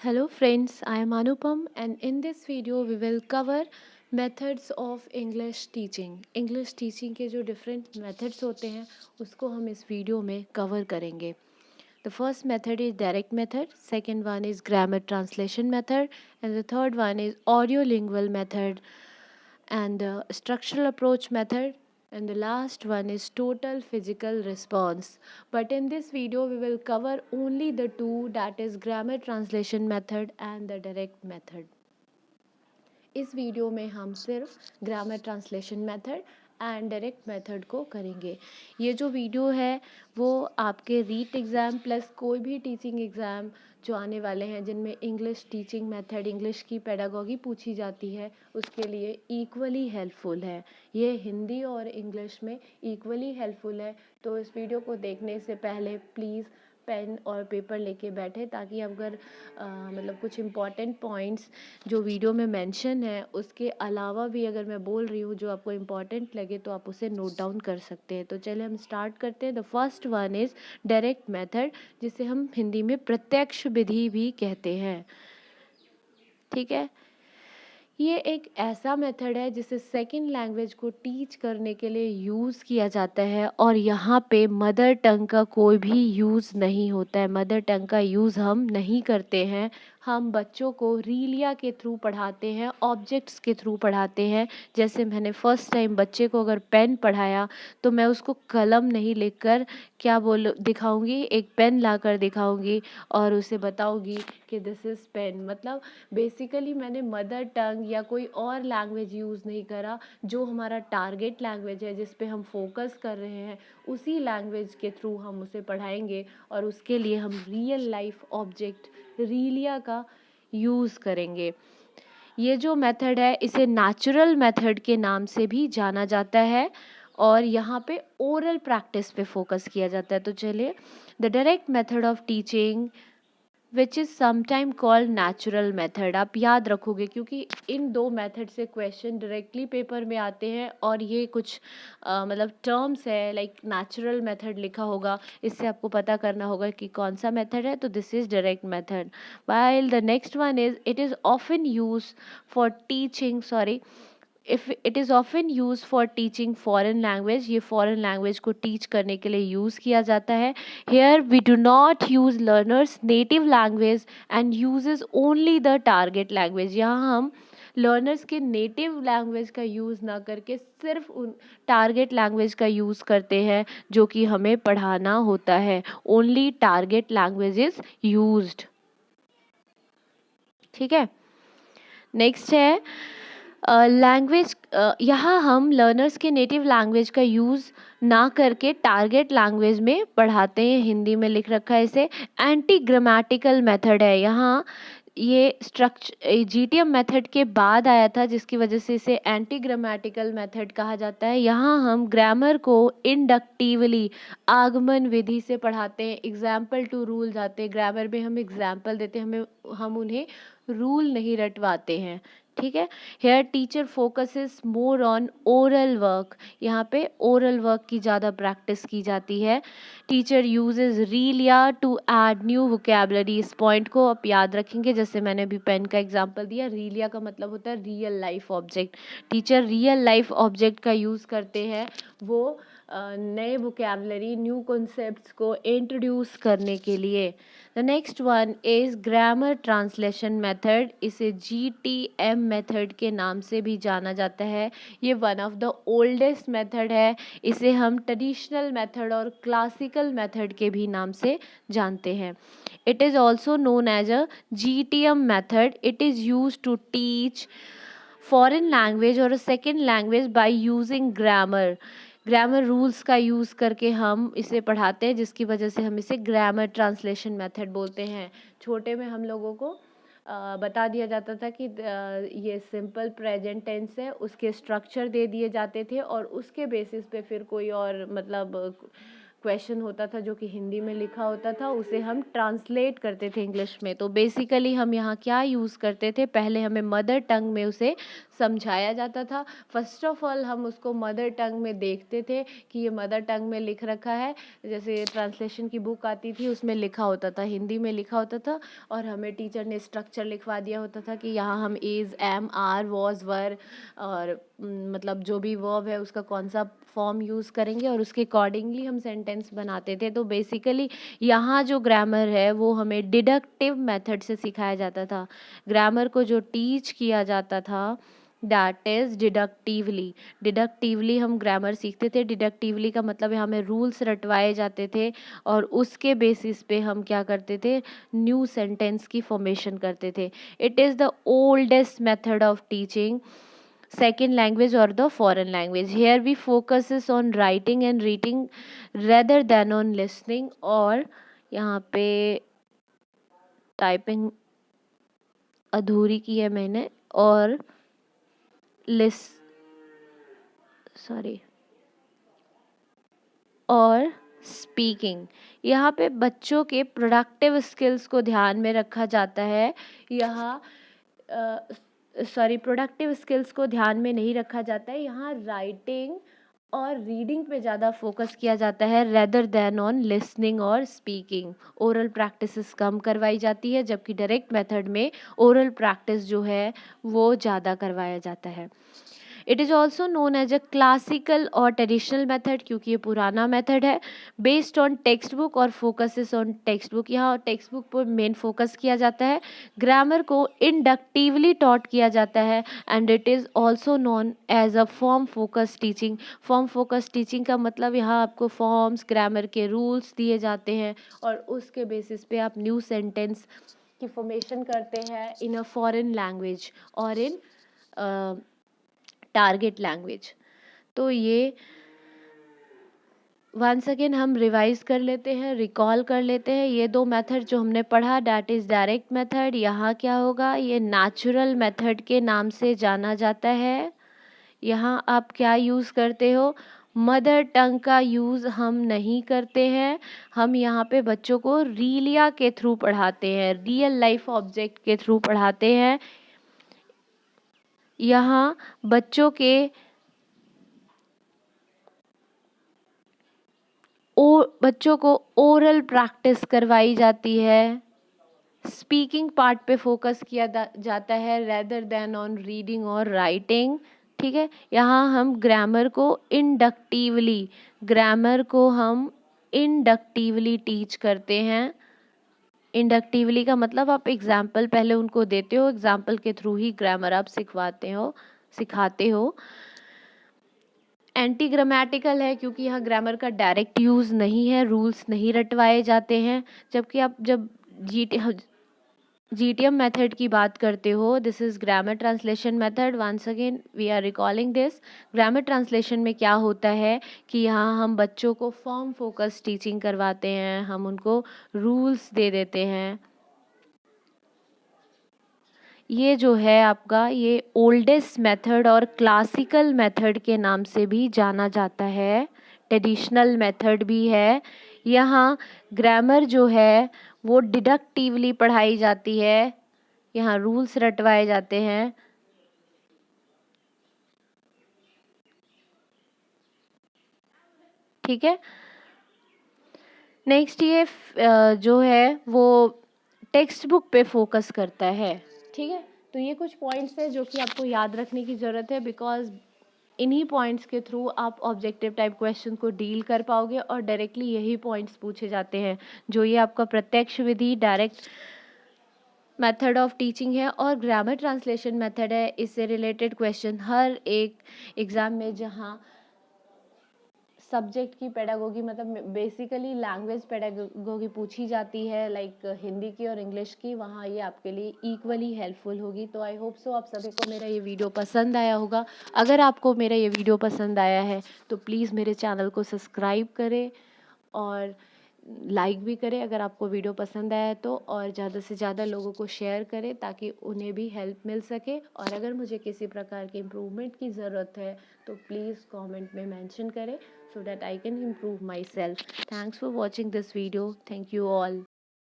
Hello friends, I am Anupam and in this video we will cover methods of English teaching. English teaching के जो different methods होते हैं उसको हम इस वीडियो में cover करेंगे. The first method is direct method, second one is grammar translation method and the third one is audiolingual method and structural approach method and the last one is total physical response. But in this video we will cover only the two, that is grammar translation method and the direct method. इस video में हम सिर्फ grammar translation method and direct method को करेंगे. ये जो video है वो आपके रीट एग्ज़ाम प्लस कोई भी टीचिंग एग्ज़ाम जो आने वाले हैं जिनमें इंग्लिश टीचिंग मेथड, इंग्लिश की पेडागॉगी पूछी जाती है, उसके लिए इक्वली हेल्पफुल है. ये हिंदी और इंग्लिश में इक्वली हेल्पफुल है. तो इस वीडियो को देखने से पहले प्लीज़ पेन और पेपर लेके बैठे ताकि अगर मतलब कुछ इम्पॉर्टेंट पॉइंट्स जो वीडियो में मेंशन है उसके अलावा भी अगर मैं बोल रही हूँ जो आपको इम्पॉर्टेंट लगे तो आप उसे नोट डाउन कर सकते हैं. तो चलिए हम स्टार्ट करते हैं. The first one is direct method, जिसे हम हिंदी में प्रत्यक्ष विधि भी कहते हैं. ठीक है. ये एक ऐसा मेथड है जिसे सेकंड लैंग्वेज को टीच करने के लिए यूज़ किया जाता है और यहाँ पे मदर टंग का कोई भी यूज़ नहीं होता है. मदर टंग का यूज़ हम नहीं करते हैं. हम बच्चों को रीलिया के थ्रू पढ़ाते हैं, ऑब्जेक्ट्स के थ्रू पढ़ाते हैं. जैसे मैंने फर्स्ट टाइम बच्चे को अगर पेन पढ़ाया तो मैं उसको कलम नहीं लेकर क्या बोल दिखाऊंगी, एक पेन लाकर दिखाऊंगी और उसे बताऊंगी कि दिस इज़ पेन. मतलब बेसिकली मैंने मदर टंग या कोई और लैंग्वेज यूज़ नहीं करा. जो हमारा टारगेट लैंग्वेज है जिस पे हम फोकस कर रहे हैं उसी लैंग्वेज के थ्रू हम उसे पढ़ाएंगे और उसके लिए हम रियल लाइफ ऑब्जेक्ट रीलिया का यूज़ करेंगे. ये जो मेथड है इसे नेचुरल मेथड के नाम से भी जाना जाता है और यहाँ पे ओरल प्रैक्टिस पे फोकस किया जाता है. तो चलिए, the direct method of teaching which is sometime called natural method. आप याद रखोगे क्योंकि इन दो मेथड से क्वेश्चन डायरेक्टली पेपर में आते हैं और ये कुछ मतलब टर्म्स है लाइक नेचुरल मेथड लिखा होगा, इससे आपको पता करना होगा कि कौन सा मेथड है. तो this is direct method. While the next one is it is often use for teaching if it is often use for teaching foreign language. ये फॉरेन लैंग्वेज को टीच करने के लिए यूज़ किया जाता है. Here we do not use learners native language and uses only the target language. यहाँ हम लर्नर्स के नेटिव लैंग्वेज का यूज़ ना करके सिर्फ उन टारगेट लैंग्वेज का यूज़ करते हैं जो कि हमें पढ़ाना होता है. Only target language is used. ठीक है. नेक्स्ट है लैंग्वेज. यहाँ हम लर्नर्स के नेटिव लैंग्वेज का यूज़ ना करके टारगेट लैंग्वेज में पढ़ाते हैं. हिंदी में लिख रखा है इसे एंटी ग्रामेटिकल मेथड है. यहाँ ये स्ट्रक्चर जीटीएम मेथड के बाद आया था जिसकी वजह से इसे एंटी ग्रामेटिकल मेथड कहा जाता है. यहाँ हम ग्रामर को इंडक्टिवली आगमन विधि से पढ़ाते हैं. एग्जाम्पल टू रूल जाते हैं. ग्रामर में हम एग्जाम्पल देते हैं, हम उन्हें रूल नहीं रटवाते हैं. ठीक है. Here teacher focuses more on oral work. यहाँ पे ओरल वर्क की ज़्यादा प्रैक्टिस की जाती है. Teacher uses realia to add new vocabulary. इस पॉइंट को आप याद रखेंगे. जैसे मैंने अभी पेन का एग्जांपल दिया, रीलिया का मतलब होता है real life object. Teacher real life object का यूज़ करते हैं वो नए वोकेबलरी, न्यू कॉन्सेप्ट्स को इंट्रोड्यूस करने के लिए. The next one is grammar translation method. इसे GTM मेथड के नाम से भी जाना जाता है. ये one of the oldest method है. इसे हम ट्रेडिशनल मेथड और क्लासिकल मेथड के भी नाम से जानते हैं. It is also known as a GTM method. It is use to teach foreign language और second language by using grammar. Grammar rules का यूज़ करके हम इसे पढ़ाते हैं जिसकी वजह से हम इसे ग्रामर ट्रांसलेशन मेथड बोलते हैं. छोटे में हम लोगों को बता दिया जाता था कि ये सिंपल प्रेजेंट टेंस है, उसके स्ट्रक्चर दे दिए जाते थे और उसके बेसिस पे फिर कोई और मतलब क्वेश्चन होता था जो कि हिंदी में लिखा होता था, उसे हम ट्रांसलेट करते थे इंग्लिश में। तो बेसिकली हम यहाँ क्या यूज़ करते थे, पहले हमें मदर टंग में उसे समझाया जाता था। फर्स्ट ऑफ ऑल हम उसको मदर टंग में देखते थे कि ये मदर टंग में लिख रखा है। जैसे ट्रांसलेशन की बुक आती थी, उसमें लिखा होता था, हिंदी में लिखा होता था, और हमें टीचर ने स्ट्रक्चर लिखवा दिया होता था कि यहाँ हम इज़, एम, आर, वॉज, वर, और मतलब जो भी वर्ब है उसका कौन सा फॉर्म यूज़ करेंगे, और उसके अकॉर्डिंगली हम सेंटेंस बनाते थे। तो बेसिकली यहाँ जो ग्रामर है वो हमें डिडक्टिव मेथड से सिखाया जाता था। ग्रामर को जो टीच किया जाता था दैट इज़ डिडक्टिवली हम ग्रामर सीखते थे। डिडक्टिवली का मतलब है हमें रूल्स रटवाए जाते थे, और उसके बेसिस पे हम क्या करते थे, न्यू सेंटेंस की फॉर्मेशन करते थे। It is the oldest method of teaching second language or the foreign language. Here we focuses on writing and reading rather than on listening, और यहाँ पे टाइपिंग अधूरी की है मैंने, और लिस सॉरी और स्पीकिंग। यहाँ पे बच्चों के प्रोडक्टिव स्किल्स को ध्यान में रखा जाता है। यहाँ प्रोडक्टिव स्किल्स को ध्यान में नहीं रखा जाता है। यहाँ राइटिंग और रीडिंग पे ज़्यादा फोकस किया जाता है रेदर देन ऑन लिसनिंग और स्पीकिंग। ओरल प्रैक्टिसेस कम करवाई जाती है, जबकि डायरेक्ट मेथड में ओरल प्रैक्टिस जो है वो ज़्यादा करवाया जाता है। It is also known as a classical और ट्रेडिशनल मेथड, क्योंकि ये पुराना मेथड है। बेस्ड ऑन टेक्स्ट बुक और फोकसेस ऑन टेक्स्ट बुक, यहाँ टेक्स्ट बुक पर मेन फोकस किया जाता है। ग्रामर को इंडक्टिवली टॉट किया जाता है, and it is also known as a form focus teaching. Form focus teaching का मतलब यहाँ आपको फॉर्म्स, ग्रामर के रूल्स दिए जाते हैं, और उसके बेसिस पे आप न्यू सेंटेंस की फॉर्मेशन करते हैं इन अ फॉरेन लैंग्वेज और इन टारगेट लैंग्वेज। तो ये वंस अगेन हम रिवाइज कर लेते हैं, रिकॉल कर लेते हैं। ये दो मेथड जो हमने पढ़ा, डैट इज़ डायरेक्ट मेथड। यहाँ क्या होगा, ये नेचुरल मेथड के नाम से जाना जाता है। यहाँ आप क्या यूज़ करते हो, मदर टंग का यूज़ हम नहीं करते हैं। हम यहाँ पे बच्चों को रीलिया के थ्रू पढ़ाते हैं, रियल लाइफ ऑब्जेक्ट के थ्रू पढ़ाते हैं। यहाँ बच्चों को ओरल प्रैक्टिस करवाई जाती है। स्पीकिंग पार्ट पे फोकस किया जाता है रेदर देन ऑन रीडिंग और राइटिंग। ठीक है, यहाँ हम ग्रामर को इंडक्टिवली टीच करते हैं। इंडक्टिवली का मतलब आप एग्जाम्पल पहले उनको देते हो, एग्जाम्पल के थ्रू ही ग्रामर आप सिखाते हो। एंटी ग्रामेटिकल है, क्योंकि यहाँ ग्रामर का डायरेक्ट यूज़ नहीं है, रूल्स नहीं रटवाए जाते हैं। जबकि आप जब जीटीएम मेथड की बात करते हो, this is grammar translation method. Once again we are recalling this. Grammar translation में क्या होता है कि यहाँ हम बच्चों को फॉर्म फोकस टीचिंग करवाते हैं, हम उनको रूल्स दे देते हैं। ये जो है आपका, ये ओल्डेस्ट मेथड और क्लासिकल मेथड के नाम से भी जाना जाता है, ट्रेडिशनल मेथड भी है। यहाँ ग्रामर जो है वो डिडक्टिवली पढ़ाई जाती है, यहाँ रूल्स रटवाए जाते हैं। ठीक है, नेक्स्ट ये जो है वो टेक्स्ट बुक पे फोकस करता है। ठीक है, तो ये कुछ पॉइंट्स हैं जो कि आपको याद रखने की ज़रूरत है, बिकॉज इन्हीं पॉइंट्स के थ्रू आप ऑब्जेक्टिव टाइप क्वेश्चन को डील कर पाओगे, और डायरेक्टली यही पॉइंट्स पूछे जाते हैं। जो ये आपका प्रत्यक्ष विधि डायरेक्ट मेथड ऑफ टीचिंग है, और ग्रामर ट्रांसलेशन मेथड है, इससे रिलेटेड क्वेश्चन हर एक एग्ज़ाम में, जहाँ सब्जेक्ट की पेडागोगी मतलब बेसिकली लैंग्वेज पेडागोगी पूछी जाती है, लाइक हिंदी की और इंग्लिश की, वहाँ ये आपके लिए इक्वली हेल्पफुल होगी। तो आई होप सो आप सभी को मेरा ये वीडियो पसंद आया होगा। अगर आपको मेरा ये वीडियो पसंद आया है तो प्लीज़ मेरे चैनल को सब्सक्राइब करें, और लाइक भी करें अगर आपको वीडियो पसंद आया तो, और ज़्यादा से ज़्यादा लोगों को शेयर करें ताकि उन्हें भी हेल्प मिल सके। और अगर मुझे किसी प्रकार के इम्प्रूवमेंट की ज़रूरत है तो प्लीज़ कमेंट में मेंशन करें, so that I can improve myself. Thanks for watching this video. Thank you all.